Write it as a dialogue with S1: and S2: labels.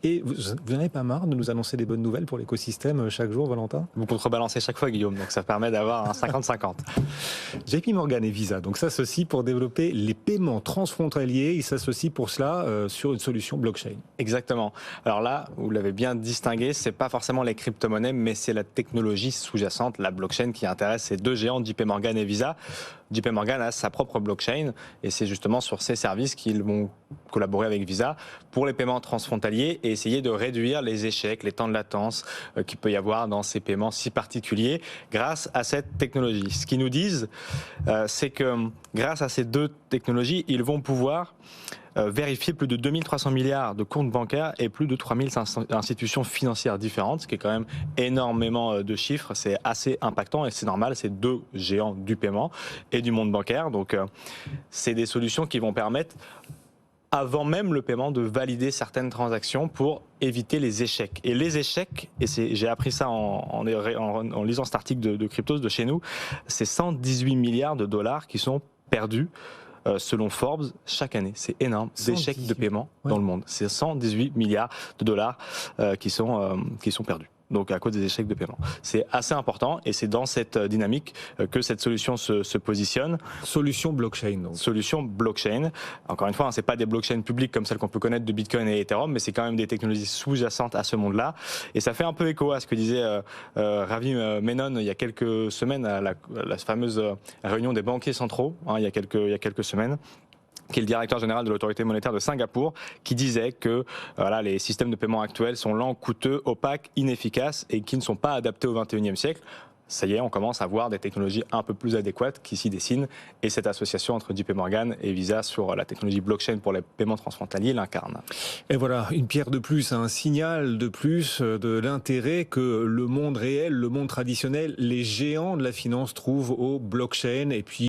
S1: Et vous n'en avez pas marre de nous annoncer des bonnes nouvelles pour l'écosystème chaque jour, Valentin?
S2: Vous contrebalancez chaque fois, Guillaume, donc ça permet d'avoir un 50-50.
S1: JP Morgan et Visa donc s'associent pour développer les paiements transfrontaliers. Ils s'associent pour cela sur une solution blockchain.
S2: Exactement. Alors là, vous l'avez bien distingué, c'est pas forcément les crypto-monnaies, mais c'est la technologie sous-jacente, la blockchain, qui intéresse ces deux géants, JP Morgan et Visa. JP Morgan a sa propre blockchain et c'est justement sur ces services qu'ils vont collaborer avec Visa pour les paiements transfrontaliers et essayer de réduire les échecs, les temps de latence qu'il peut y avoir dans ces paiements si particuliers grâce à cette technologie. Ce qu'ils nous disent, c'est que grâce à ces deux technologies, ils vont pouvoir vérifier plus de 2300 milliards de comptes bancaires et plus de 3500 institutions financières différentes, ce qui est quand même énormément de chiffres. C'est assez impactant et c'est normal, c'est deux géants du paiement et du monde bancaire. Donc c'est des solutions qui vont permettre, avant même le paiement, de valider certaines transactions pour éviter les échecs. Et les échecs, et j'ai appris ça en lisant cet article de Cryptos de chez nous, c'est 118 milliards de dollars qui sont perdus selon Forbes chaque année. C'est énorme, d'échecs de paiement dans le monde. C'est 118 milliards de dollars qui sont perdus. Donc à cause des échecs de paiement. C'est assez important et c'est dans cette dynamique que cette solution se positionne.
S1: Solution blockchain. Donc.
S2: Solution blockchain. Encore une fois, c'est pas des blockchains publiques comme celles qu'on peut connaître de Bitcoin et Ethereum, mais c'est quand même des technologies sous-jacentes à ce monde-là. Et ça fait un peu écho à ce que disait Ravi Menon il y a quelques semaines à la fameuse réunion des banquiers centraux, il y a quelques semaines, qui est le directeur général de l'autorité monétaire de Singapour, qui disait que les systèmes de paiement actuels sont lents, coûteux, opaques, inefficaces et qui ne sont pas adaptés au XXIe siècle. Ça y est, on commence à voir des technologies un peu plus adéquates qui s'y dessinent et cette association entre JP Morgan et Visa sur la technologie blockchain pour les paiements transfrontaliers l'incarne.
S1: Et voilà, une pierre de plus, un signal de plus de l'intérêt que le monde réel, le monde traditionnel, les géants de la finance trouvent au blockchain et puis